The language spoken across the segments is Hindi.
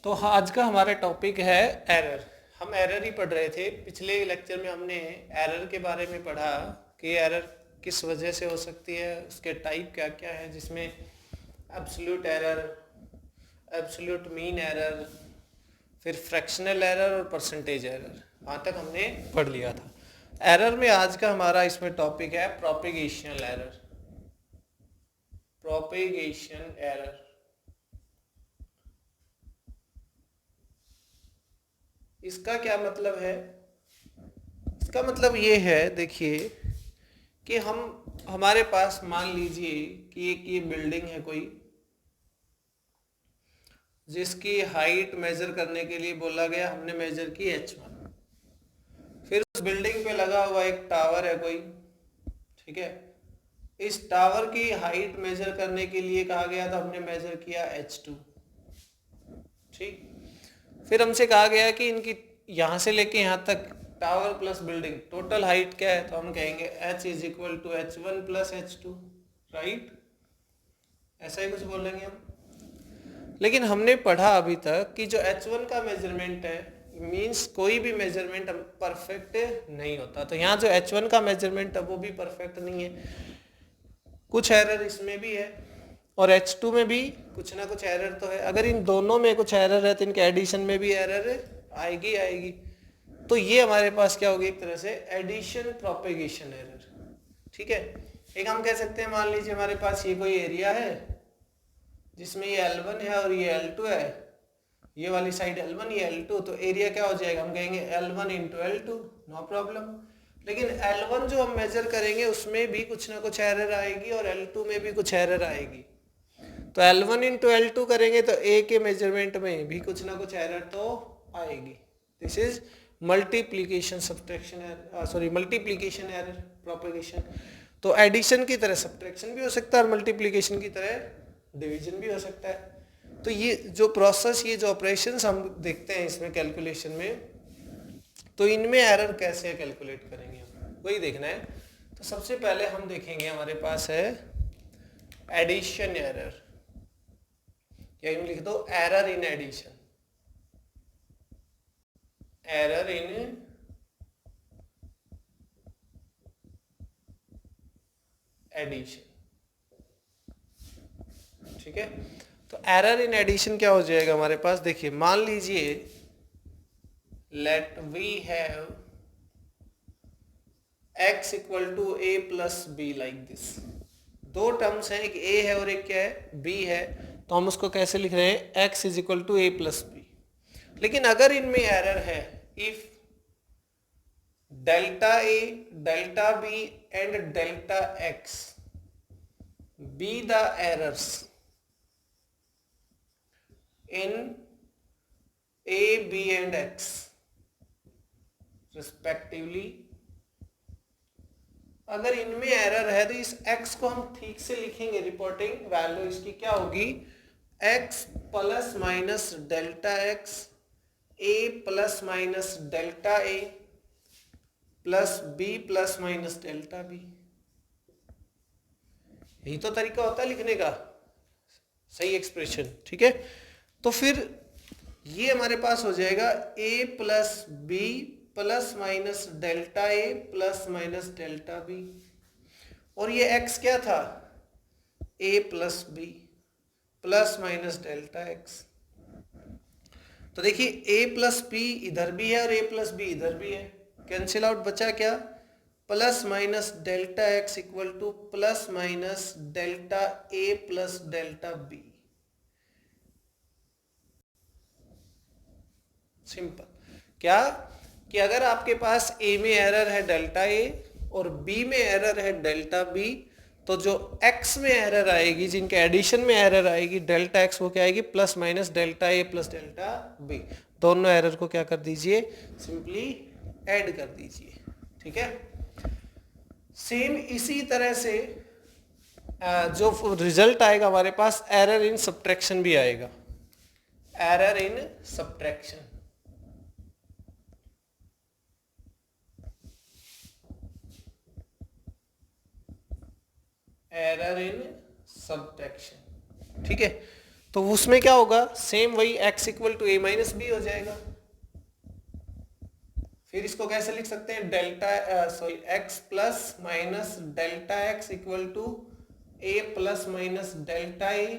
तो आज का हमारा टॉपिक है एरर। हम एरर ही पढ़ रहे थे। पिछले लेक्चर में हमने एरर के बारे में पढ़ा कि एरर किस वजह से हो सकती है, उसके टाइप क्या क्या है, जिसमें absolute error, absolute mean error, फिर फ्रैक्शनल एरर और परसेंटेज एरर, वहाँ तक हमने पढ़ लिया था। एरर में आज का हमारा इसमें टॉपिक है प्रोपेगेशन एरर। प्रोपेगेशन एरर इसका क्या मतलब है? इसका मतलब ये है, देखिए कि हमारे पास मान लीजिए कि एक ये बिल्डिंग है कोई, जिसकी हाइट मेजर करने के लिए बोला गया, हमने मेजर की h1। फिर उस बिल्डिंग पे लगा हुआ एक टावर है कोई, ठीक है। इस टावर की हाइट मेजर करने के लिए कहा गया था, हमने मेजर किया h2, ठीक। फिर हमसे कहा गया कि इनकी यहाँ से लेके यहाँ तक tower plus building total height क्या है, तो हम कहेंगे h is equal to h1 plus h2, right. ऐसा ही कुछ बोलेंगे हम। लेकिन हमने पढ़ा अभी तक कि जो h1 का मेजरमेंट है, मींस कोई भी मेजरमेंट परफेक्ट नहीं होता। तो यहाँ जो h1 का मेजरमेंट है वो भी परफेक्ट नहीं है, कुछ एरर इसमें भी है, और h2 में भी कुछ ना कुछ एरर तो है। अगर इन दोनों में कुछ एरर है तो इनके एडिशन में भी एरर आएगी आएगी। तो ये हमारे पास क्या होगी, एक तरह से एडिशन प्रोपेगेशन एरर, ठीक है। एक हम कह सकते हैं, मान लीजिए हमारे पास ये कोई एरिया है जिसमें ये L1 है और ये L2 है, ये वाली साइड L1 ये L2, तो एरिया क्या हो जाएगा, हम कहेंगे L1 into L2, no problem. लेकिन L1 जो हम मेजर करेंगे उसमें भी कुछ ना कुछ एरर आएगी और L2 में भी कुछ एरर आएगी। तो L1 इंटू L2 करेंगे तो A के मेजरमेंट में भी कुछ ना कुछ एरर तो आएगी। This is multiplication subtraction, sorry multiplication error propagation. तो एडिशन की तरह सब्ट्रैक्शन भी हो सकता है और मल्टीप्लीकेशन की तरह डिवीजन भी हो सकता है। तो ये जो प्रोसेस, ये जो ऑपरेशंस हम देखते हैं इसमें कैलकुलेशन में, तो इनमें एरर कैसे कैलकुलेट करेंगे हम, वही देखना है। तो सबसे पहले हम देखेंगे, हमारे पास है एडिशन एरर, या यूं लिख दो error in addition. Error in addition, ठीक है। तो एरर इन एडिशन क्या हो जाएगा हमारे पास, देखिए मान लीजिए let we have x equal to a plus b like this. दो टर्म्स हैं, एक a है और एक क्या है, b है। तो हम उसको कैसे लिख रहे हैं, x is equal to a plus b. लेकिन अगर इनमें एरर है, if delta a, delta b and delta x be the errors in a, b and x respectively, अगर इनमें एरर है तो इस x को हम ठीक से लिखेंगे, रिपोर्टिंग वैल्यू इसकी क्या होगी, x plus minus delta x, a plus minus delta a plus b plus minus delta b। यही तो तरीका होता है लिखने का, सही एक्सप्रेशन, ठीक है। तो फिर ये हमारे पास हो जाएगा a plus b plus minus delta a plus minus delta b, और ये x क्या था, a plus b plus minus delta x। तो देखिए a प्लस बी इधर भी है और a प्लस बी इधर भी है, कैंसिल आउट, बचा क्या, plus minus delta x equal to plus minus delta a plus delta b। Simple. क्या कि अगर आपके पास a में एरर है डेल्टा a और b में एरर है डेल्टा b, तो जो x में एरर आएगी, जिनके एडिशन में एरर आएगी डेल्टा x, वो क्या आएगी, plus minus delta a plus delta b। दोनों एरर को क्या कर दीजिए, सिंपली ऐड कर दीजिए, ठीक है। सेम इसी तरह से जो रिजल्ट आएगा हमारे पास, एरर इन सब्ट्रैक्शन भी आएगा। Error in subtraction, error in subtraction, ठीक है। तो उसमें क्या होगा, सेम वही x equal to a minus b हो जाएगा। फिर इसको कैसे लिख सकते हैं, delta sorry x plus minus delta x equal to a plus minus delta a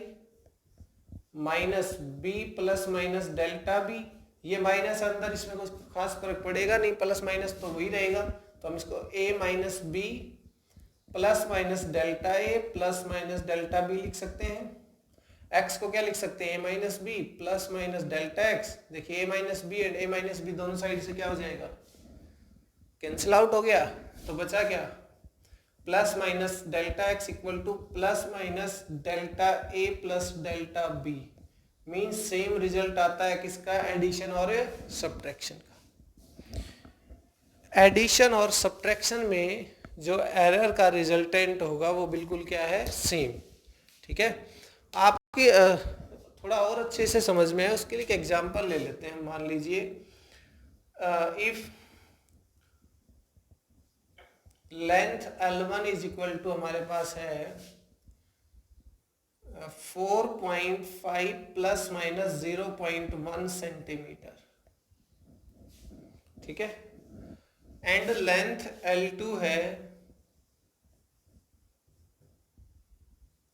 minus b plus minus delta b। ये माइनस अंदर, इसमें कुछ खास फर्क पड़ेगा नहीं, प्लस माइनस तो वही रहेगा। तो हम इसको a minus b plus minus delta a plus minus delta b लिख सकते हैं। x को क्या लिख सकते हैं, a minus b plus minus delta x। देखिए a minus b and a minus b दोनों साइड से क्या हो जाएगा, कैंसिल आउट हो गया। तो बचा क्या, plus minus delta x equal to plus minus delta a plus delta b। Means same result आता है किसका, एडिशन और सब्ट्रैक्शन का। एडिशन और सब्ट्रैक्शन में जो एरर का रिजल्टेंट होगा वो बिल्कुल क्या है, सेम। ठीक है, आपकी थोड़ा और अच्छे से समझ में है उसके लिए एक एग्जांपल ले लेते हैं। मान लीजिए if length L1 is equal to हमारे पास है 4.5 प्लस माइनस 0.1 सेंटीमीटर। ठीक है, एंड लेंथ L2 है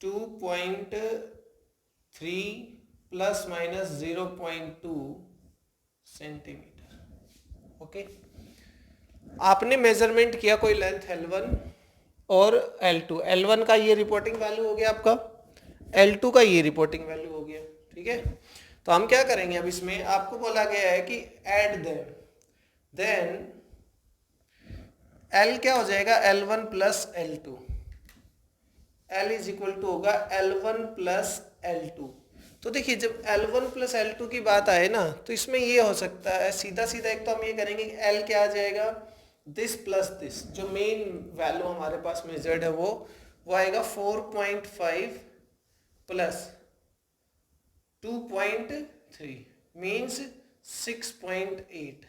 2.3 प्लस माइनस 0.2 सेंटीमीटर। ओके, आपने मेजरमेंट किया कोई लेंथ L1 और L2। L1 का ये रिपोर्टिंग वैल्यू हो गया आपका, L2 का ये रिपोर्टिंग वैल्यू हो गया। ठीक है, तो हम क्या करेंगे, अब इसमें आपको बोला गया है कि ऐड देन L क्या हो जाएगा, L1 plus L2। L is equal to होगा L1 प्लस L2। तो देखिए जब L1 प्लस L2 की बात आए ना, तो इसमें ये हो सकता है सीधा सीधा, एक तो हम ये करेंगे कि L क्या आ जाएगा, दिस प्लस दिस, जो मेन वैल्यू हमारे पास मेजर्ड है वो आएगा 4.5 प्लस 2.3 मीन्स 6.8।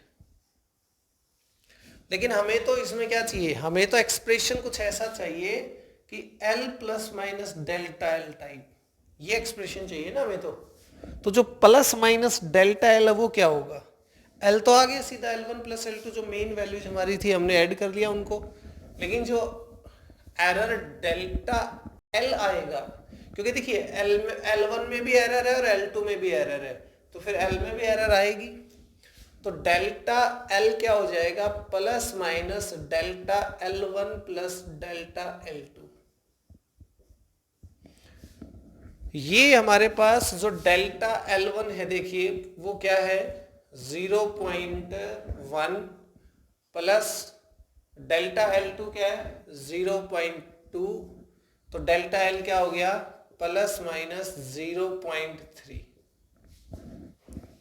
लेकिन हमें तो इसमें क्या चाहिए, हमें तो एक्सप्रेशन कुछ ऐसा चाहिए कि L plus minus delta L type, ये एक्सप्रेशन चाहिए ना हमें। तो जो प्लस माइनस डेल्टा L है वो क्या होगा, L तो आ गया सीधा, L1 प्लस L2 जो मेन वैल्यूज हमारी थी हमने ऐड कर लिया उनको। लेकिन जो एरर डेल्टा L आएगा, क्योंकि देखिए L1 में भी एरर है और L2 में भी एरर है, तो फिर L में भी एरर आएगी। तो डेल्टा L क्या हो जाएगा, plus minus delta L1 plus delta L2। ये हमारे पास जो डेल्टा L1 है देखिए वो क्या है, 0.1 प्लस डेल्टा L2 क्या है 0.2। तो डेल्टा L क्या हो गया, प्लस माइनस 0.3।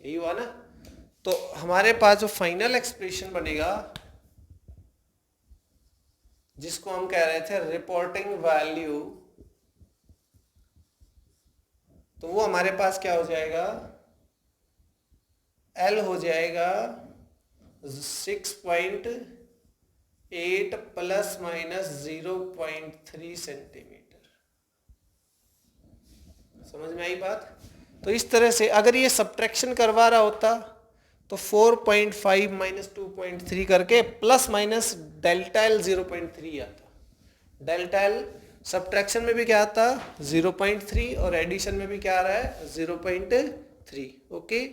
यही हुआ ना। तो हमारे पास जो फाइनल एक्सप्रेशन बनेगा, जिसको हम कह रहे थे रिपोर्टिंग वैल्यू, तो वो हमारे पास क्या हो जाएगा, L हो जाएगा 6.8 प्लस माइनस 0.3 सेंटीमीटर। समझ में आई बात। तो इस तरह से अगर ये सब्ट्रैक्शन करवा रहा होता तो 4.5 माइनस 2.3 करके प्लस माइनस डेल्टा L 0.3 आता। डेल्टा L सब्ट्रैक्शन में भी क्या आता, 0.3, और एडिशन में भी क्या आ रहा है 0.3। ओके,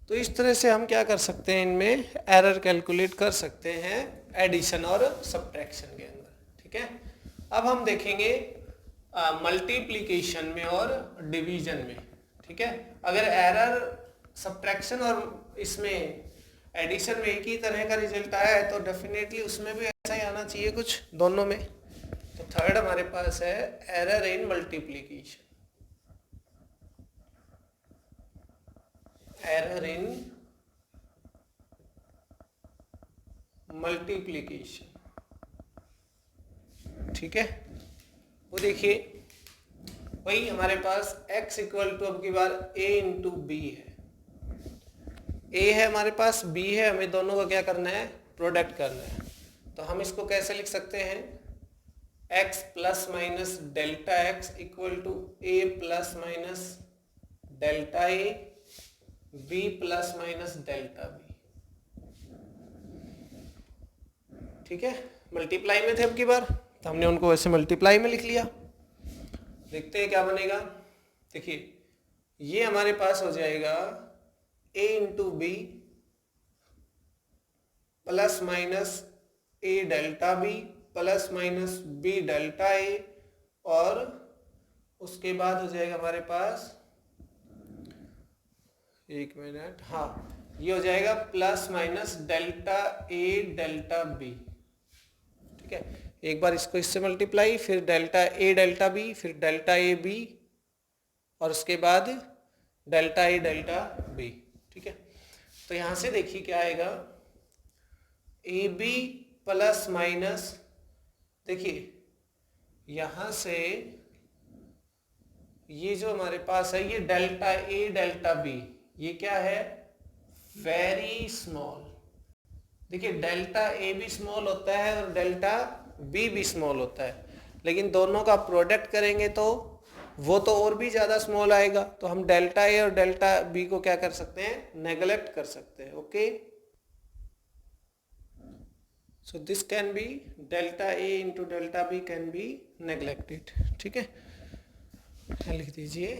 तो इस तरह से हम क्या कर सकते हैं, इनमें एरर कैलकुलेट कर सकते हैं एडिशन और सब्ट्रैक्शन के अंदर। ठीक है, अब हम देखेंगे मल्टीप्लिकेशन में और डिवीजन में। ठीक है, अगर एरर सब्ट्रैक्शन और इसमें एडिशन में एक ही तरह का रिजल्ट आया है तो डेफिनेटली उसमें भी ऐसा ही आना चाहिए कुछ दोनों में। तो थर्ड हमारे पास है error in multiplication. Error in multiplication. ठीक है, वो देखिए वही हमारे पास x इक्वल टू अब की बार a इंटू बी है। a है हमारे पास, b है, हमें दोनों का क्या करना है, प्रोडक्ट करना है। तो हम इसको कैसे लिख सकते हैं, x plus minus delta x equal to a plus minus delta a, b plus minus delta b. ठीक है, मल्टीप्लाई में थे अब की बार, तो हमने उनको वैसे मल्टीप्लाई में लिख लिया। देखते हैं क्या बनेगा। देखिए ये हमारे पास हो जाएगा a into b plus minus a delta b plus minus b delta a, और उसके बाद हो जाएगा हमारे पास, एक मिनट, हाँ ये हो जाएगा प्लस माइनस डेल्टा ए डेल्टा बी। ठीक है, एक बार इसको इससे मल्टीप्लाई, फिर डेल्टा ए डेल्टा बी, फिर डेल्टा ए बी, और उसके बाद डेल्टा ए डेल्टा बी। ठीक है, तो यहां से देखिए क्या आएगा, ए बी प्लस माइनस, देखिए यहां से ये जो हमारे पास है ये डेल्टा ए डेल्टा बी, ये क्या है, वेरी स्मॉल। देखिए डेल्टा ए भी स्मॉल होता है और डेल्टा बी भी स्मॉल होता है, लेकिन दोनों का प्रोडक्ट करेंगे तो वो तो और भी ज़्यादा स्मॉल आएगा, तो हम डेल्टा ए और डेल्टा बी को क्या कर सकते हैं, नेगलेक्ट कर सकते हैं। Okay, so this can be delta a into delta b can be neglected. ठीक है, लिख दीजिए,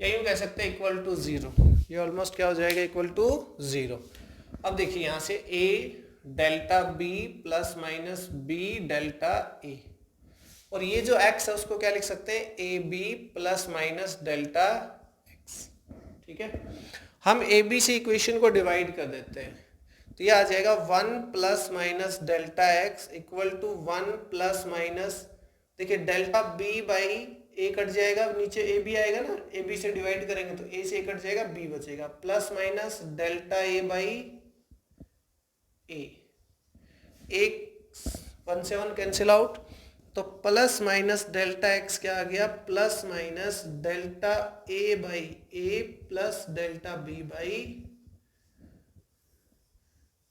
या यूँ कह सकते हैं इक्वल टू जीरो, ये ऑलमोस्ट क्या हो जाएगा, इक्वल टू जीरो। अब देखिए यहाँ से a delta b plus minus b delta a, और ये जो x है उसको क्या लिख सकते हैं, a b plus minus delta x. ठीक है, हम ए बी से इक्वेशन को डिवाइड कर देते हैं, तो ये आ जाएगा 1 plus minus delta x equal to 1 plus minus, देखिए delta b by a cut जाएगा, नीचे ए बी आएगा ना, ए बी से डिवाइड करेंगे तो ए से ए कट जाएगा, बी बचेगा, plus minus delta a by a, एक 1 से 1 कैंसिल आउट, तो प्लस माइनस डेल्टा एक्स क्या आ गया, plus minus delta a by a plus delta b by.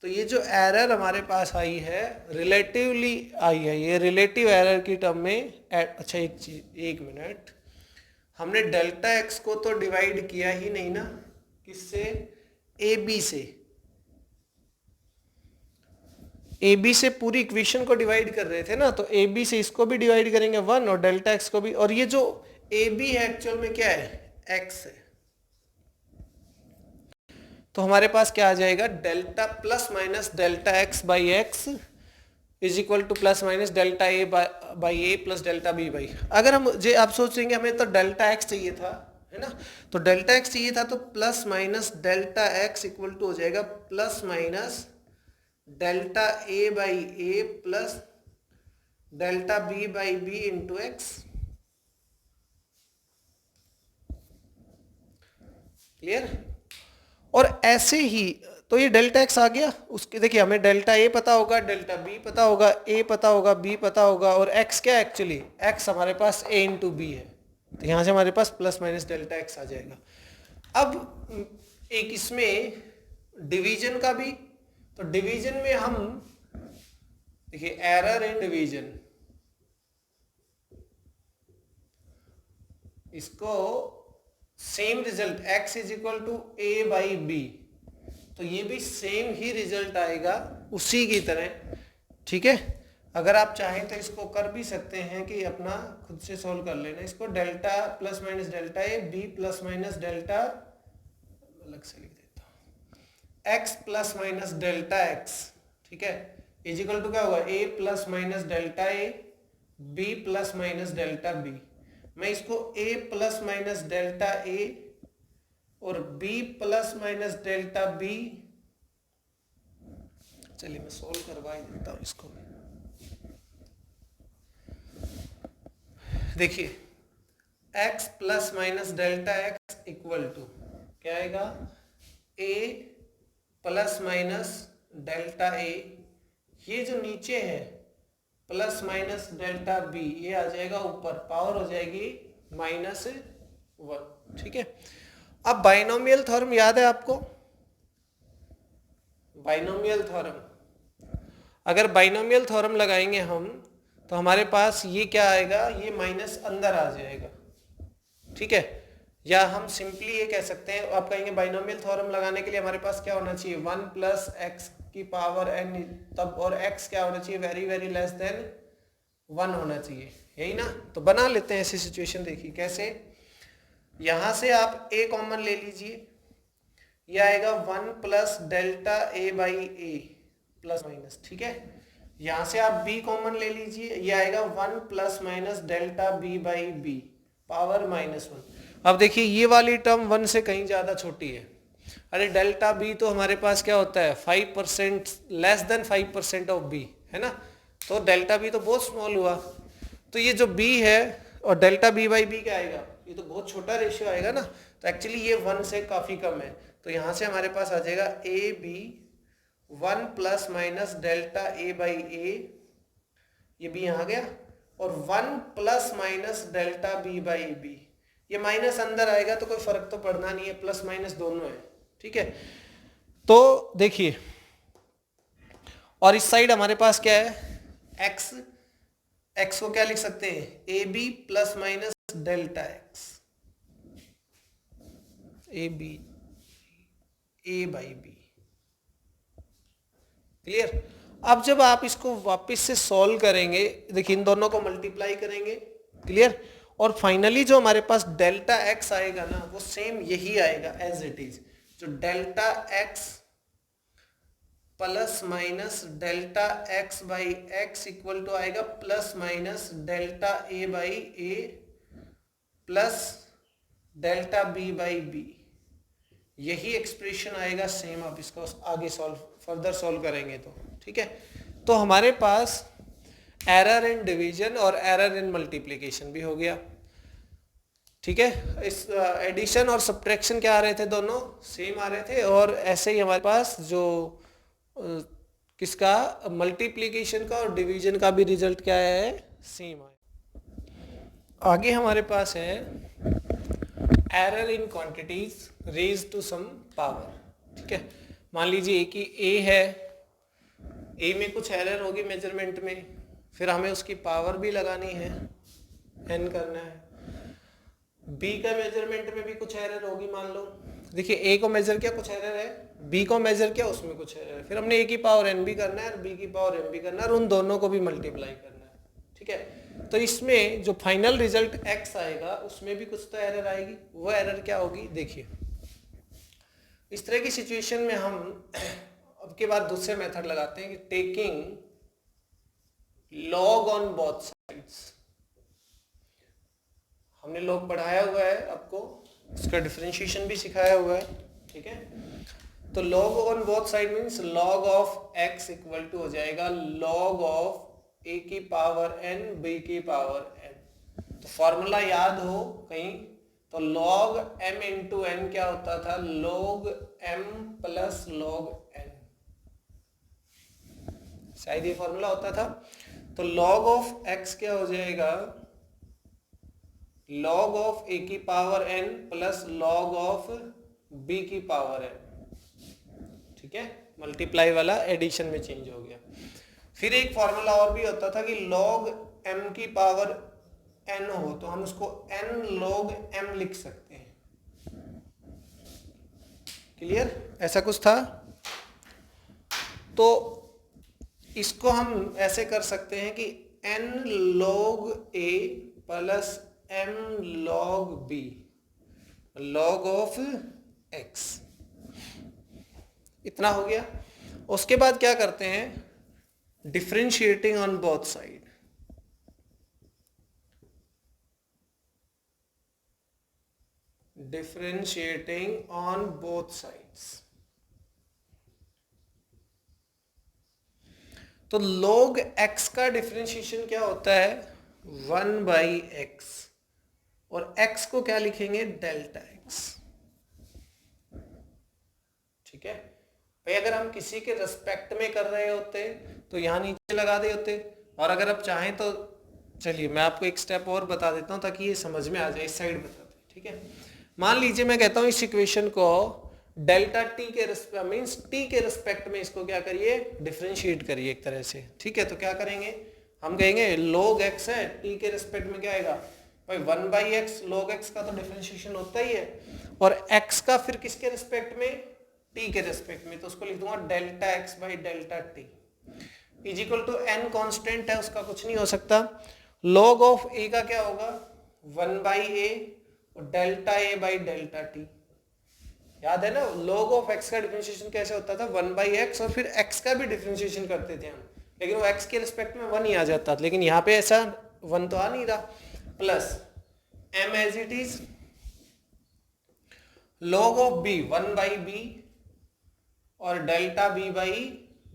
तो ये जो एरर हमारे पास आई है रिलेटिवली आई है, ये रिलेटिव एरर की टर्म में अच्छा एक चीज, एक मिनट, हमने डेल्टा एक्स को तो डिवाइड किया ही नहीं ना, किससे, ए बी से, ए बी से पूरी इक्वेशन को डिवाइड कर रहे थे ना, तो ए बी से इसको भी डिवाइड करेंगे 1 और डेल्टा एक्स को भी, और ये जो ए बी है एक्चुअल में क्या है, एक्स है, तो हमारे पास क्या आ जाएगा, delta plus minus delta x by x is equal to plus minus delta a by a plus delta b by. अगर हम जे आप सोचेंगे हमें तो डेल्टा एक्स चाहिए था, है ना, तो डेल्टा एक्स चाहिए था, तो plus minus delta x equal to हो जाएगा plus minus delta a by a plus delta b by b into x. Clear, और ऐसे ही तो ये डेल्टा एक्स आ गया, उसके देखिए हमें डेल्टा ए पता होगा, डेल्टा बी पता होगा, ए पता होगा, बी पता होगा, और एक्स क्या है, एक्चुअली एक्स हमारे पास ए इंटू बी है, तो यहाँ से हमारे पास प्लस माइनस डेल्टा एक्स आ जाएगा। अब एक इसमें डिवीजन का भी, तो डिवीजन में हम देखिए एरर इन डिवीजन, इसको same result x is equal to a by b, तो ये भी सेम ही रिजल्ट आएगा उसी की तरह। ठीक है, अगर आप चाहें तो इसको कर भी सकते हैं कि अपना खुद से सोल्व कर लेना, इसको delta plus minus delta a b plus minus delta, अलग से लिख देता हूँ, x plus minus delta x, ठीक है, इज इक्वल टू क्या होगा, a plus minus delta a b plus minus delta b. मैं इसको a plus minus delta a और b plus minus delta b, चलिए मैं सोल्व करवा ही देता हूं इसको। देखिए x plus minus delta x equal to क्या आएगा, a plus minus delta a, ये जो नीचे है प्लस माइनस डेल्टा बी, ये आ जाएगा ऊपर, पावर हो जाएगी -1। ठीक है, अब बाइनोमियल थ्योरम याद है आपको, बाइनोमियल थ्योरम, अगर बाइनोमियल थ्योरम लगाएंगे हम तो हमारे पास ये क्या आएगा, ये माइनस अंदर आ जाएगा, ठीक है। या हम सिंपली ये कह सकते हैं, आप कहेंगे बाइनोमियल थ्योरम लगाने के लिए हमारे पास क्या होना चाहिए, 1 प्लस एक्स की पावर एन, तब और x क्या होना चाहिए, वेरी वेरी लेस देन 1 होना चाहिए, यही ना। तो बना लेते हैं ऐसी सिचुएशन। देखिए कैसे, यहां से आप a कॉमन ले लीजिए, यह आएगा 1 plus delta a by a plus minus, ठीक है। यहां से आप b कॉमन ले लीजिए, यह आएगा 1 plus minus delta b by b power -1। अब देखिए ये वाली टर्म 1 से कहीं ज्यादा छोटी है। अरे डेल्टा बी तो हमारे पास क्या होता है, 5%, लेस देन 5% ऑफ बी, है ना। तो डेल्टा बी तो बहुत स्मॉल हुआ। तो ये जो बी है और डेल्टा बी बाई बी क्या आएगा, ये तो बहुत छोटा रेशियो आएगा ना। तो एक्चुअली ये 1 से काफी कम है। तो यहां से हमारे पास आ जाएगा a b 1 plus minus delta a by a, ये बी यहाँ गया, और 1 plus minus delta b by b. ये माइनस अंदर आएगा तो कोई फर्क तो पड़ना नहीं है, प्लस माइनस दोनों है, ठीक है। तो देखिए, और इस साइड हमारे पास क्या है, x, x को क्या लिख सकते हैं, a b plus minus delta x, a b a by b, clear. अब जब आप इसको वापस से सॉल्व करेंगे, देखिए इन दोनों को मल्टीप्लाई करेंगे, क्लियर, और फाइनली जो हमारे पास डेल्टा एक्स आएगा ना, वो सेम यही आएगा एज इट इज। जो delta x plus minus delta x by x equal to आएगा plus minus delta a by a plus delta b by b. यही एक्सप्रेशन आएगा सेम। आप इसको आगे फर्दर सॉल्व करेंगे तो, ठीक है। तो हमारे पास एरर इन डिवीजन और एरर इन मल्टीप्लिकेशन भी हो गया, ठीक है। इस एडिशन और सब्ट्रैक्शन क्या आ रहे थे, दोनों सेम आ रहे थे। और ऐसे ही हमारे पास जो किसका, मल्टीप्लिकेशन का और डिवीजन का भी रिजल्ट क्या है, सेम आया। आगे हमारे पास है error in quantities raise to some power, ठीक है। मान लीजिए कि ए है, ए में कुछ एरर होगी मेजरमेंट में, फिर हमें उसकी पावर भी लगानी है, एन करना है। बी का मेजरमेंट में भी कुछ एरर होगी, मान लो देखिए ए को मेजर किया कुछ एरर है, बी को मेजर किया उसमें कुछ एरर है, फिर हमने ए की पावर एन भी करना है और बी की पावर एम भी करना है और उन दोनों को भी मल्टीप्लाई करना है, ठीक है। तो इसमें जो फाइनल रिजल्ट एक्स आएगा उसमें भी कुछ तो एरर आएगी। वो एरर क्या होगी, देखिए इस तरह की सिचुएशन में हम अब के बाद दूसरे मेथड लगाते हैं कि taking log on both sides. हमने लॉग पढ़ाया हुआ है आपको, इसका डिफरेंशिएशन भी सिखाया हुआ है, ठीक है। तो log on both side means log of x equal to हो जाएगा लॉग ऑफ a की पावर n b की पावर n। तो फॉर्मूला याद हो कहीं, तो log m इंटू n क्या होता था, log m plus log n, शायद ये फॉर्मूला होता था। तो log ऑफ x क्या हो जाएगा, log ऑफ a की power n plus log of b की पावर n, ठीक है। मल्टीप्लाई वाला एडिशन में चेंज हो गया। फिर एक फॉर्मूला और भी होता था कि log m की पावर n हो तो हम उसको n log m लिख सकते हैं, क्लियर, ऐसा कुछ था। तो इसको हम ऐसे कर सकते हैं कि n log a plus m log b log of x, इतना हो गया। उसके बाद क्या करते हैं, differentiating on both side. Differentiating on both sides. तो log x का डिफरेंशिएशन क्या होता है, 1 बाई एक्स, और x को क्या लिखेंगे, डेल्टा x, ठीक है भाई। अगर हम किसी के रिस्पेक्ट में कर रहे होते तो यहां नीचे लगा दे होते, और अगर आप चाहें तो चलिए मैं आपको एक स्टेप और बता देता हूं ताकि ये समझ में आ जाए, इस साइड बताते, ठीक है। मान लीजिए मैं कहता हूं इस इक्वेशन को डेल्टा टी के रिस्पेक्ट मींस टी के रिस्पेक्ट में इसको क्या करिए, डिफरेंशिएट करिए एक तरह से, ठीक है। तो क्या करेंगे, हम कहेंगे log x है, t के रिस्पेक्ट में क्या आएगा भाई 1/x, log x का तो डिफरेंशिएशन होता ही है, और x का फिर किसके रिस्पेक्ट में, t के रिस्पेक्ट में, तो उसको लिख दूंगा delta x by delta t is equal to n constant है, उसका कुछ नहीं हो सकता। log ऑफ a का क्या होगा 1/a और delta a by delta T, याद है ना log ऑफ x का डिफरेंशिएशन कैसे होता था 1/x, और फिर x का भी डिफरेंशिएशन करते थे हम, लेकिन वो x के रिस्पेक्ट में 1 ही आ जाता था, लेकिन यहाँ पे ऐसा 1 तो आ नहीं रहा, plus m as it is log of b 1/b और delta b by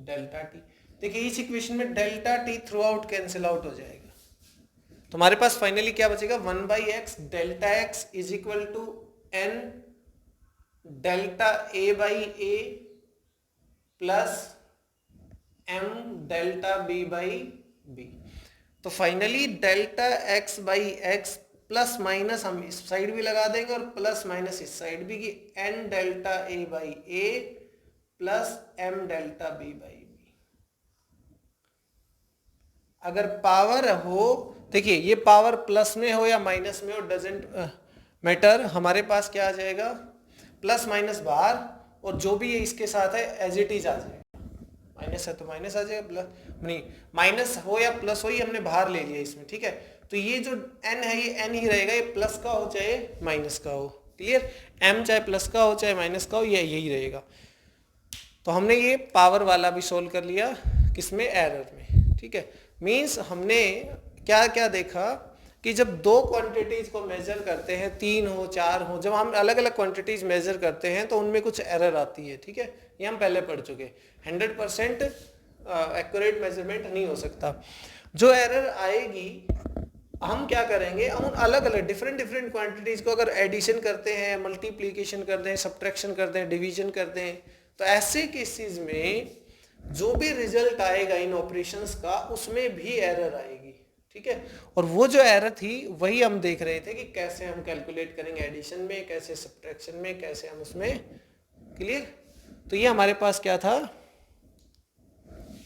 delta t. देखिए इस इक्वेशन में delta t through out cancel out हो जाएगा, तुम्हारे पास फाइनली क्या बचेगा 1/x delta x is equal to n delta a by a plus m delta b by b। तो finally delta x by x plus minus हम इस साइड भी लगा देंगे और प्लस माइनस इस साइड भी, कि n delta a by a plus m delta b by b। अगर पावर हो, देखिए ये पावर प्लस में हो या माइनस में हो डजेंट मैटर, हमारे पास क्या आ जाएगा प्लस माइनस बाहर, और जो भी ये इसके साथ है एज इट इज आ जाएगा, माइनस है तो माइनस आ जाएगा, प्लस नहीं माइनस हो या प्लस हो, ये हमने बाहर ले लिया इसमें, ठीक है। तो ये जो n है ये n ही रहेगा, ये प्लस का हो चाहे माइनस का हो, क्लियर, m चाहे प्लस का हो चाहे माइनस का हो, ये यही रहेगा। तो हमने ये पावर वाला भी सोल्व कर लिया, किसमें, एरर में, ठीक है। मीन्स हमने क्या क्या देखा कि जब दो क्वांटिटीज को मेजर करते हैं, 3 हो 4 हो, जब हम अलग अलग क्वांटिटीज मेजर करते हैं तो उनमें कुछ एरर आती है, ठीक है, ये हम पहले पढ़ चुके। 100% एक्यूरेट मेजरमेंट नहीं हो सकता। जो एरर आएगी हम क्या करेंगे, हम अलग अलग डिफरेंट क्वांटिटीज को अगर एडिशन करते हैं, मल्टीप्लीकेशन करते हैं, सब्ट्रैक्शन करते हैं, डिवीजन करते हैं, तो ऐसे केसेस में जो भी रिजल्ट आएगा इन ऑपरेशंस का उसमें भी एरर आएगी, ठीक है। और वो जो एरर थी वही हम देख रहे थे कि कैसे हम कैलकुलेट करेंगे एडिशन में, कैसे सब्ट्रैक्शन में, कैसे हम उसमें, क्लियर। तो ये हमारे पास क्या था,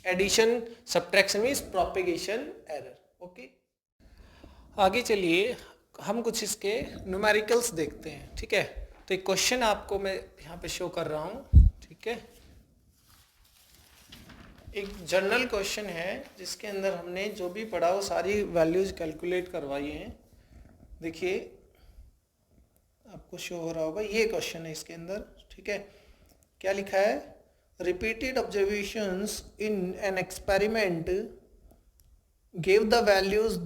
addition subtraction means propagation error, okay. आगे चलिए हम कुछ इसके न्यूमेरिकल्स देखते हैं, ठीक है। तो एक क्वेश्चन आपको मैं यहाँ पे शो कर रहा हूँ, ठीक है। एक जनरल क्वेश्चन है जिसके अंदर हमने जो भी पढ़ा वो सारी वैल्यूज कैलकुलेट करवाई हैं। देखिए आपको शो हो रहा होगा, ये क्वेश्चन है इसके अंदर, ठीक है। क्या लिखा है, repeated observations in an experiment give the values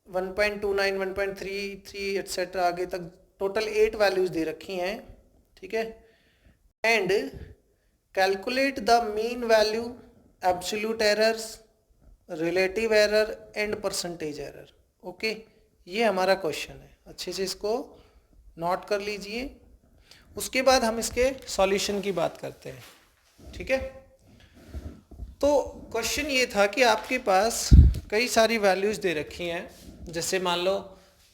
1.29, 1.33 etcetera, आगे तक टोटल 8 वैल्यूज दे रखी हैं, ठीक है। And calculate the mean value, absolute errors, relative error and percentage error, okay. ये हमारा क्वेश्चन है, अच्छे से इसको नोट कर लीजिए। उसके बाद हम इसके सॉल्यूशन की बात करते हैं, ठीक है। तो क्वेश्चन ये था कि आपके पास कई सारी वैल्यूज दे रखी हैं, जैसे मान लो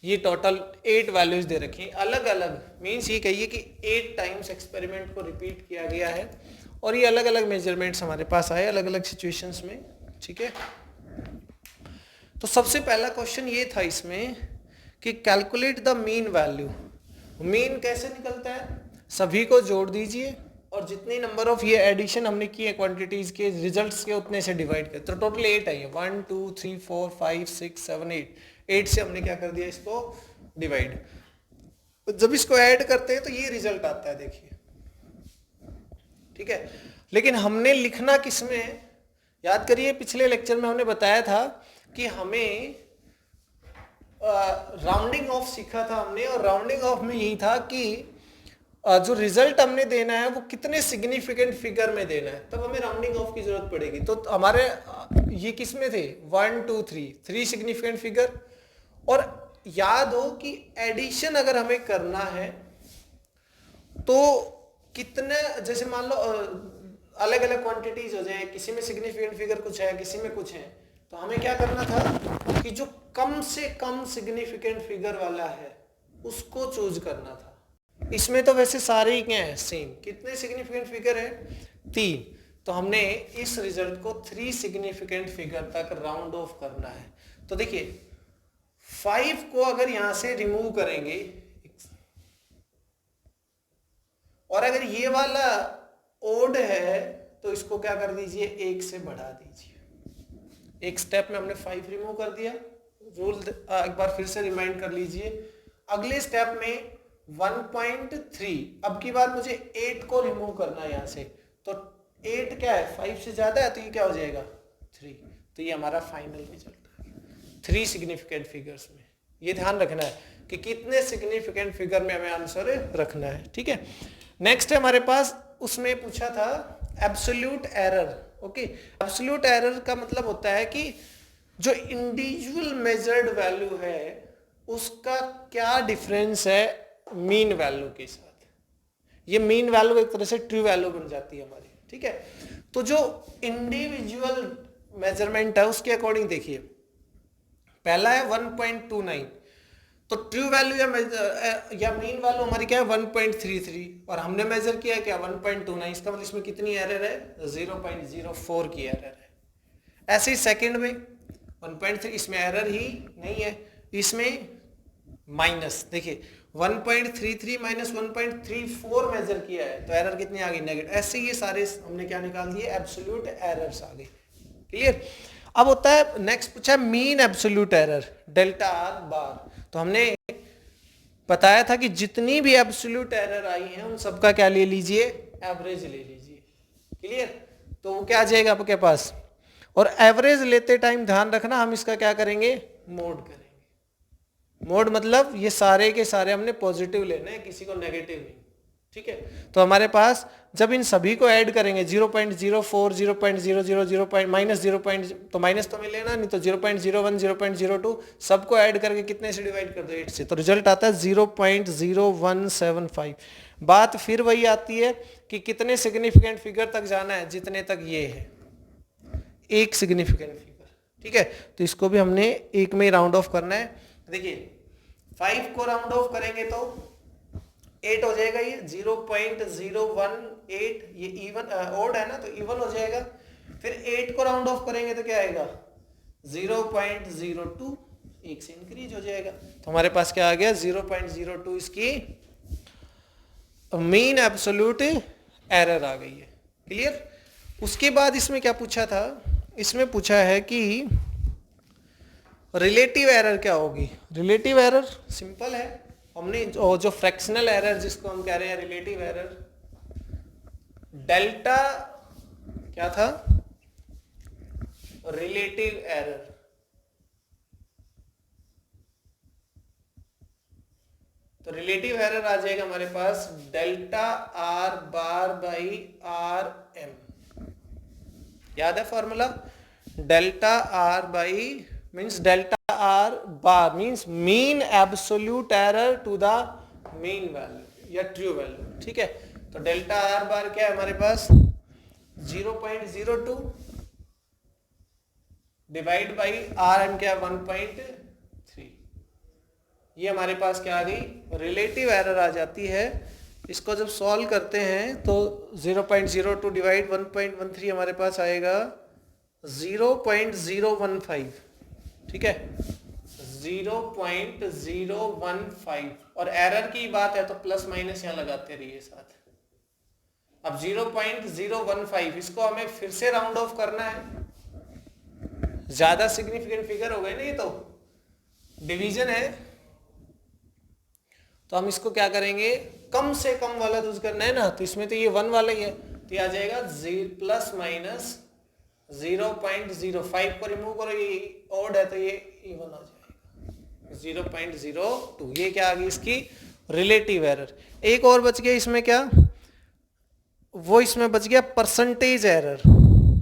ये टोटल 8 वैल्यूज दे रखी हैं अलग अलग, मीन्स ये कहिए कि 8 टाइम्स एक्सपेरिमेंट को रिपीट किया गया है और ये अलग अलग मेजरमेंट्स हमारे पास आए अलग अलग सिचुएशंस में, ठीक है। तो सबसे पहला क्वेश्चन ये था इसमें कि calculate the mean value. Mean कैसे निकलता है, सभी को जोड़ दीजिए और जितनी नंबर ऑफ ये एडिशन हमने की है क्वांटिटीज के रिजल्ट्स के उतने से डिवाइड कर, तो टोटल 8 आई है, 1 2 3 4 5 6 7 8 से हमने क्या कर दिया इसको डिवाइड। जब इसको ऐड करते हैं तो ये रिजल्ट आता है, देखिए, ठीक है। लेकिन हमने लिखना किसमें, याद करिए पिछले लेक्चर में हमने बताया था कि हमें राउंडिंग ऑफ सीखा था हमने, और राउंडिंग ऑफ में यही था कि जो रिजल्ट हमने देना है वो कितने सिग्निफिकेंट फिगर में देना है, तब हमें राउंडिंग ऑफ की जरूरत पड़ेगी। तो हमारे ये किस में थे 1 2 3 सिग्निफिकेंट फिगर। और याद हो कि एडिशन अगर हमें करना है तो कितने, जैसे मान लो अलग अलग क्वांटिटीज हो जाए, किसी में सिग्निफिकेंट फिगर कुछ है किसी में कुछ है, तो हमें क्या करना था कि जो कम से कम सिग्निफिकेंट फिगर वाला है उसको चूज करना था। इसमें तो वैसे सारे ही क्या है सेम, कितने सिग्निफिकेंट फिगर है 3, तो हमने इस रिजल्ट को 3 सिग्निफिकेंट फिगर तक राउंड ऑफ करना है। तो देखिए 5 को अगर यहां से रिमूव करेंगे और अगर ये वाला ओड है तो इसको क्या कर दीजिए, 1 से बढ़ा दीजिए। एक स्टेप में हमने 5 रिमूव कर दिया। रूल एक बार फिर से रिमाइंड कर लीजिए। अगले स्टेप में 1.3, अब की बार मुझे 8 को रिमूव करना है यहां से, तो 8 क्या है, 5 से ज्यादा है, तो ये क्या हो जाएगा 3। तो ये हमारा फाइनल रिजल्ट है 3 सिग्निफिकेंट फिगर्स में। ये ध्यान रखना है कि कितने सिग्निफिकेंट फिगर में हमें आंसर रखना है। ठीक है, नेक्स्ट है हमारे पास, उसमें पूछा था absolute error. Okay, absolute error का मतलब होता है कि जो इंडिविजुअल मेजर्ड वैल्यू है उसका क्या डिफरेंस है मीन वैल्यू के साथ। ये मीन वैल्यू एक तरह से ट्रू वैल्यू बन जाती है हमारी। ठीक है, तो जो इंडिविजुअल मेजरमेंट है उसके अकॉर्डिंग देखिए, पहला है 1.29, तो ट्रू वैल्यू या मीन वैल्यू हमारी क्या है 1.33, और हमने मेजर किया है क्या 1.29, इसका मतलब इसमें कितनी एरर है 0.04 की एरर है। ऐसे ही सेकंड में 1.3, इसमें एरर ही नहीं है, इसमें माइनस, देखिए 1.33 माइनस 1.34 मेजर किया है तो एरर कितनी आ गई नेगेटिव। ऐसे ये सारे हमने क्या निकाल दिए, एब्सोल्यूट एरर्स आ गई। क्लियर। अब होता है नेक्स्ट पूछा mean absolute error delta r बार। तो हमने बताया था कि जितनी भी एब्सोल्यूट एरर आई हैं उन सबका क्या ले लीजिए, एवरेज ले लीजिए। क्लियर, तो वो क्या आ जाएगा आपके पास, और एवरेज लेते टाइम ध्यान रखना हम इसका क्या करेंगे, मोड करेंगे। मोड मतलब ये सारे के सारे हमने पॉजिटिव लेने हैं, किसी को नेगेटिव नहीं। ठीक है, तो हमारे पास जब इन सभी को ऐड करेंगे 0.04 0.000 माइनस 0. तो माइनस तो हमें लेना नहीं, तो 0.01 0.02 सबको ऐड करके कितने से डिवाइड कर दो 8 से, तो रिजल्ट आता है 0.0175। बात फिर वही आती है कि कितने सिग्निफिकेंट फिगर तक जाना है, जितने तक ये है एक सिग्निफिकेंट फिगर। ठीक है, तो इसको भी हमने एक में ही राउंड ऑफ करना है। देखिए 5 को राउंड ऑफ करेंगे तो 8 हो जाएगा, ये 0.018, ये इवन ओड है ना तो इवन हो जाएगा। फिर 8 को राउंड ऑफ करेंगे तो क्या आएगा 0.02, 1 से इंक्रीज हो जाएगा। तो हमारे पास क्या आ गया 0.02 इसकी मीन एब्सोल्यूट एरर आ गई है। क्लियर। उसके बाद इसमें क्या पूछा था, इसमें पूछा है कि रिलेटिव एरर क्या होगी। रिलेटिव एरर सिंपल है, हमने जो फ्रैक्शनल एरर जिसको हम कह रहे हैं रिलेटिव एरर, डेल्टा क्या था, रिलेटिव एरर। तो रिलेटिव एरर आ जाएगा हमारे पास delta r bar by r m. याद है formula, delta r by means delta r bar means mean absolute error to the mean value या ट्रू वैल्यू। ठीक है, तो डेल्टा आर बार क्या है हमारे पास 0.02 डिवाइड बाई आर एम क्या 1.3। ये हमारे पास क्या आ गई, रिलेटिव एरर आ जाती है। इसको जब सॉल्व करते हैं तो 0.02 डिवाइड 1.13 हमारे पास आएगा 0.015। ठीक है, 0.015, और एरर की बात है तो प्लस माइनस यहां लगाते रहिए साथ। अब 0.015 इसको हमें फिर से राउंड ऑफ करना है, ज्यादा सिग्निफिकेंट फिगर हो गए ना, ये तो डिवीजन है, तो हम इसको क्या करेंगे, कम से कम वाला यूज करना है ना, तो इसमें तो ये 1 वाला ही है, तो ये आ जाएगा प्लस माइनस 0.05 को रिमूव करो, ये ऑड है तो ये इवन आ जाएगा 0.02। ये क्या आ गई इसकी रिलेटिव एरर। एक और बच गया इसमें क्या, वो इसमें बच गया परसेंटेज एरर।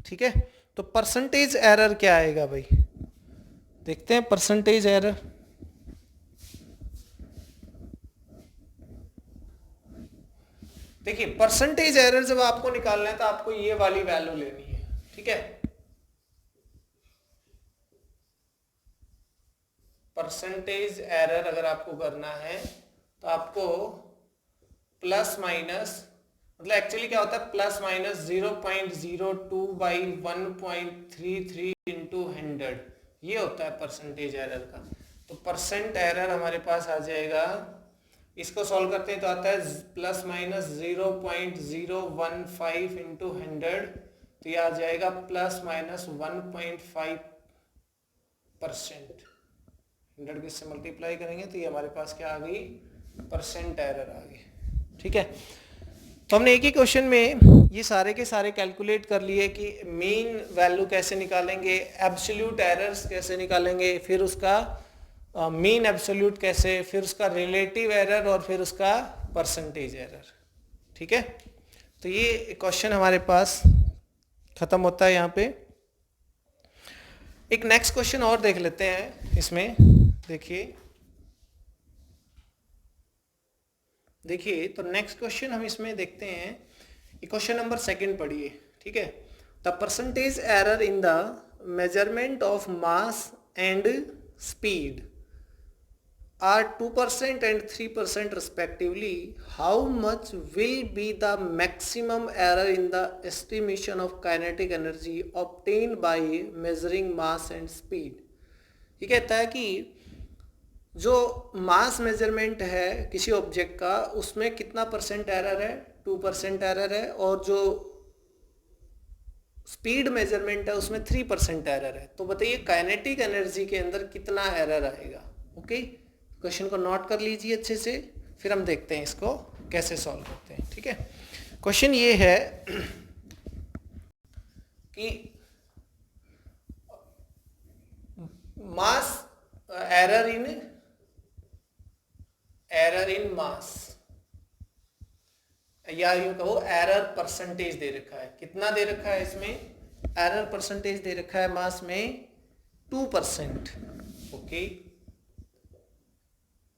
ठीक है, तो परसेंटेज एरर क्या आएगा भाई, देखते हैं परसेंटेज एरर। देखिए परसेंटेज एरर जब आपको निकालना है तो आपको ये वाली वैल्यू लेनी है। ठीक है, परसेंटेज एरर अगर आपको करना है तो आपको प्लस माइनस मतलब एक्चुअली क्या होता है, प्लस माइनस 0.02 बाई 1.33 इंटू 100, ये होता है परसेंटेज एरर का। तो परसेंट एरर हमारे पास आ जाएगा, इसको सॉल्व करते हैं तो आता है प्लस माइनस 0.015 इंटू 100, तो ये आ जाएगा प्लस माइनस 1.5%। 100 किससे मल्टीप्लाई करेंगे तो ये हमारे पास क्या आ गई, परसेंट एरर आ गई। ठीक है, तो हमने एक ही क्वेश्चन में ये सारे के सारे कैलकुलेट कर लिए कि मीन वैल्यू कैसे निकालेंगे, एब्सोल्यूट एरर्स कैसे निकालेंगे, फिर उसका मीन एब्सोल्यूट कैसे, फिर उसका रिलेटिव एरर और फिर उसका परसेंटेज एरर। ठीक है, तो ये क्वेश्चन हमारे पास खत्म होता है यहाँ पे। एक नेक्स्ट क्वेश्चन और देख लेते हैं इसमें। देखिए तो नेक्स्ट क्वेश्चन हम इसमें देखते हैं, क्वेश्चन नंबर 2 पढ़िए। ठीक है, the percentage error in the measurement of mass and speed are 2% and 3% respectively. How much will be the maximum error in the estimation of kinetic energy obtained by measuring mass and speed? ये कहता है कि जो मास मेजरमेंट है किसी ऑब्जेक्ट का, उसमें कितना परसेंट एरर है, 2% एरर है, और जो स्पीड मेजरमेंट है उसमें 3% एरर है। तो बताइए काइनेटिक एनर्जी के अंदर कितना एरर आएगा। ओके, क्वेश्चन को नोट कर लीजिए अच्छे से, फिर हम देखते हैं इसको कैसे सॉल्व करते हैं। ठीक है, क्वेश्चन ये है कि मास एरर इन मास, या यूं कहो एरर परसेंटेज दे रखा है। कितना दे रखा है इसमें, एरर परसेंटेज दे रखा है मास में 2%। Okay,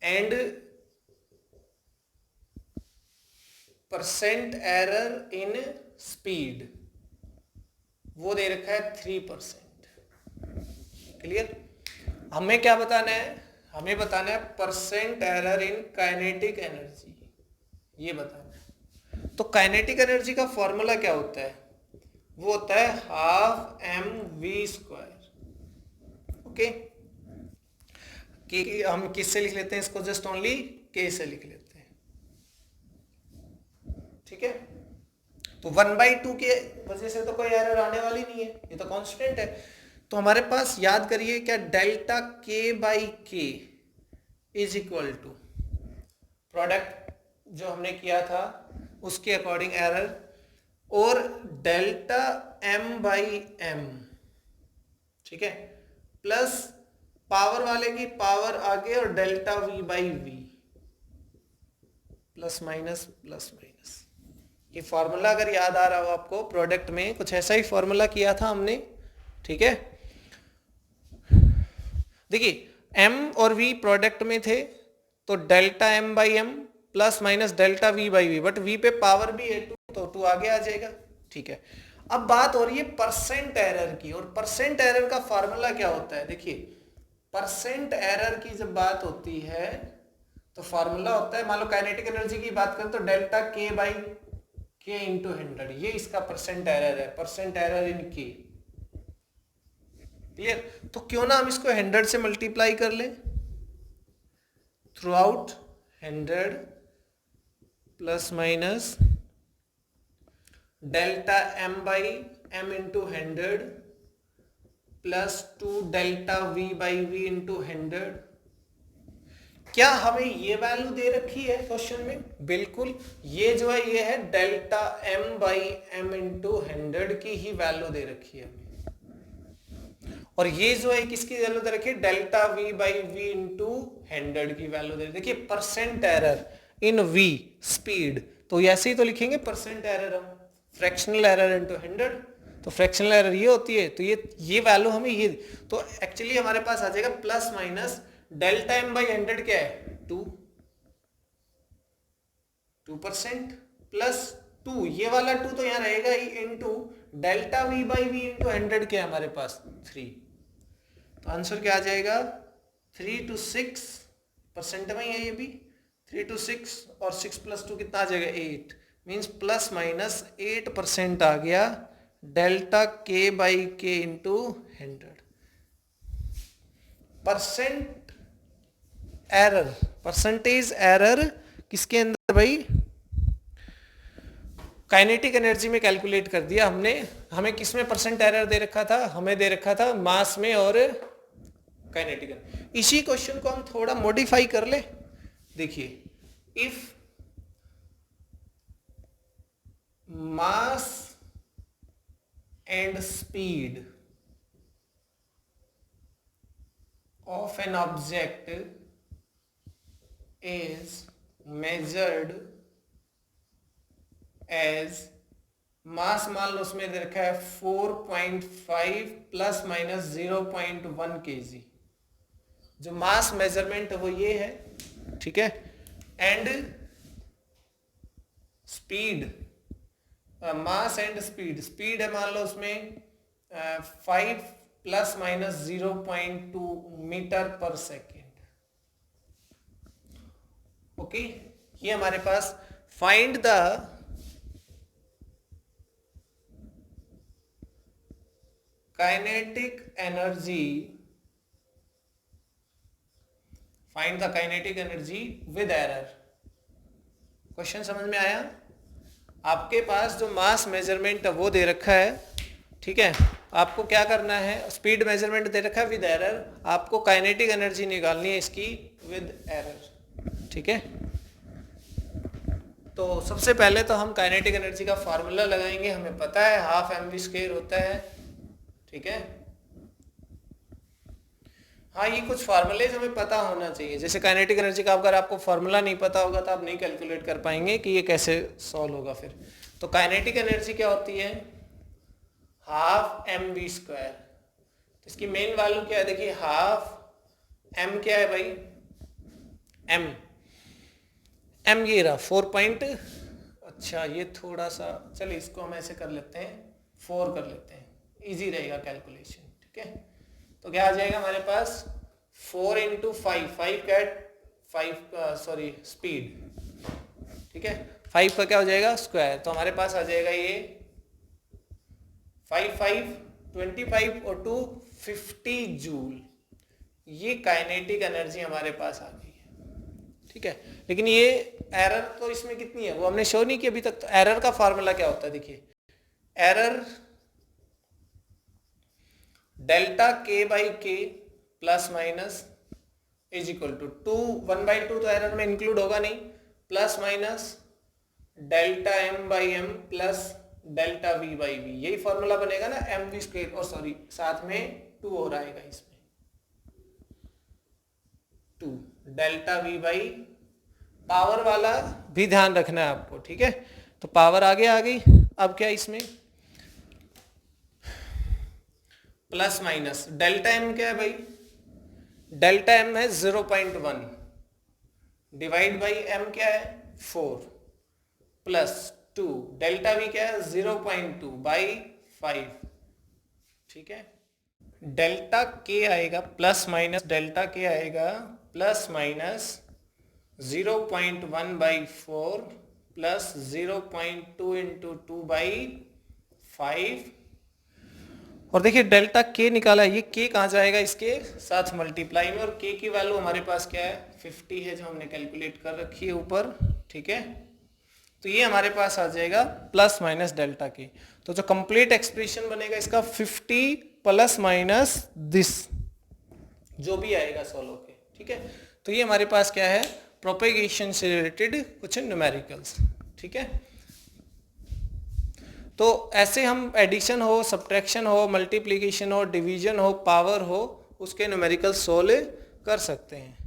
and percent error in speed वो दे रखा है 3%। क्लियर, हमें क्या बताना है, हमें बताना है percent error in kinetic energy, ये बताना है। तो काइनेटिक एनर्जी का फॉर्मूला क्या होता है, वो होता है हाफ mv²। ओके, कि हम किससे लिख लेते हैं इसको, जस्ट ओनली k से लिख लेते हैं। ठीक है, तो 1/2 के वजह से तो कोई एरर आने वाली नहीं है, ये तो कांस्टेंट है। तो हमारे पास याद करिए क्या, delta k/k is equal to product जो हमने किया था उसके अकॉर्डिंग एरर, और डेल्टा m/m। ठीक है, प्लस पावर वाले की पावर आगे और delta v/v, plus minus plus minus. ये फॉर्मूला अगर याद आ रहा हो आपको, प्रोडक्ट में कुछ ऐसा ही फॉर्मूला किया था हमने। ठीक है, देखिए m और v प्रोडक्ट में थे, तो delta m/m plus minus delta v/v, but v पे पावर भी है 2, तो 2 आगे आ जाएगा। ठीक है, अब बात हो रही है परसेंट एरर की, और परसेंट एरर का फॉर्मूला क्या होता है। देखिए परसेंट एरर की जब बात होती है तो फॉर्मूला होता है, मान लो काइनेटिक एनर्जी की बात करें तो डेल्टा k/k इंटू 100, ये इसका परसेंट एरर है, percent error in k। Clear, तो क्यों ना हम इसको 100 से मल्टीप्लाई कर लें, through out 100 plus minus delta m/m into 100 plus 2 delta v/v into 100। क्या हमें ये वैल्यू दे रखी है क्वेश्चन में, बिल्कुल, ये जो है ये है डेल्टा m/m इंटू 100 की ही वैल्यू दे रखी है हमें, और ये जो है किसकी वैल्यू दे रखी है, डेल्टा v/v इंटू 100 की वैल्यू दे रखी है। देखिए percent error in v speed, तो ऐसे ही तो लिखेंगे परसेंट एरर हम, फ्रैक्शनल एरर इंटू 100, तो फ्रैक्शनल एरर ये होती है, तो ये वैल्यू हमें ये, तो एक्चुअली हमारे पास आ जाएगा प्लस माइनस डेल्टा m/100 क्या है 2% प्लस 2, ये वाला 2 तो यहाँ रहेगा ही, इंटू डेल्टा v/v इंटू 100 क्या है हमारे पास 3। तो आंसर क्या आ जाएगा 3 to 6% में ही है ये भी, 3 to 6, और 6 + 2 कितना आ जाएगा 8, मीन्स प्लस माइनस 8% आ गया, डेल्टा के बाई के into 100। Percent error, percentage error किसके अंदर भाई, काइनेटिक एनर्जी में कैलकुलेट कर दिया हमने। हमें किस में परसेंट एरर दे रखा था, हमें दे रखा था मास में और काइनेटिक। इसी क्वेश्चन को हम थोड़ा मॉडिफाई कर ले। देखिए, if mass and speed of an object is measured as मास, मान लो उसमें दे रखा है 4.5 प्लस माइनस 0.1 kg। जो मास मेजरमेंट है वो ये है, ठीक है। And speed, mass and speed, speed है मान लो उसमें 5 प्लस माइनस 0.2 मीटर पर सेकेंड। ओके, ये हमारे पास find the kinetic energy, find the kinetic energy with error. Question समझ में आया? आपके पास जो मास मेजरमेंट है वो दे रखा है, ठीक है। आपको क्या करना है, स्पीड मेजरमेंट दे रखा है विद एरर, आपको काइनेटिक एनर्जी निकालनी है इसकी विद एरर, ठीक है। तो सबसे पहले तो हम काइनेटिक एनर्जी का फार्मूला लगाएंगे। हमें पता है हाफ mv² होता है, ठीक है। हाँ, ये कुछ फार्मूलेज हमें पता होना चाहिए। जैसे काइनेटिक एनर्जी का अगर आपको फार्मूला नहीं पता होगा तो आप नहीं कैलकुलेट कर पाएंगे कि ये कैसे सॉल्व होगा फिर। तो काइनेटिक एनर्जी क्या होती है, हाफ mv²। तो इसकी मेन वैल्यू क्या है, देखिए हाफ m क्या है भाई, m ये रहा 4 अच्छा ये थोड़ा सा, चलिए इसको हम ऐसे कर लेते हैं, 4 कर लेते हैं, इजी रहेगा कैलकुलेशन, ठीक है। तो क्या आ जाएगा हमारे पास 4 इंटू 5 सॉरी स्पीड, ठीक है। 5 का क्या हो जाएगा स्क्वायर, तो हमारे पास आ जाएगा ये 5 25 और 2 50 जूल। ये काइनेटिक एनर्जी हमारे पास आ गई है, ठीक है। लेकिन ये एरर तो इसमें कितनी है वो हमने शो नहीं किया अभी तक। तो एरर का फार्मूला क्या होता है, देखिए error delta k by k plus minus is equal to 1/2 तो एरर में इंक्लूड होगा नहीं, plus minus delta m by m plus delta v by v. यही फॉर्मूला बनेगा ना mv², और सॉरी साथ में 2 और आएगा इसमें, 2 डेल्टा v बाई, पावर वाला भी ध्यान रखना है आपको, ठीक है। तो पावर आगे आ गई। अब क्या इसमें प्लस माइनस डेल्टा m क्या है भाई, डेल्टा m है 0.1 डिवाइड बाई m क्या है 4 प्लस 2 डेल्टा v क्या है 0.2 बाई 5, ठीक है। डेल्टा k आएगा प्लस माइनस, डेल्टा k आएगा plus minus 0.1 by 4 plus 0.2 into 2 by 5। और देखिए डेल्टा k निकाला है, ये k कहाँ जाएगा इसके साथ मल्टीप्लाई में, और k की वैल्यू हमारे पास क्या है 50 है जो हमने कैलकुलेट कर रखी है ऊपर, ठीक है। तो ये हमारे पास आ जाएगा प्लस माइनस डेल्टा k। तो जो कंप्लीट एक्सप्रेशन बनेगा इसका 50 प्लस माइनस दिस जो भी आएगा सॉल्व होके, ठीक है। तो ये हमारे पास क्या है प्रोपेगेशन से रिलेटेड कुछ न्यूमेरिकल्स, ठीक है। तो ऐसे हम एडिशन हो, सब्ट्रैक्शन हो, मल्टीप्लिकेशन हो, डिवीजन हो, पावर हो, उसके न्यूमेरिकल सोल्व कर सकते हैं।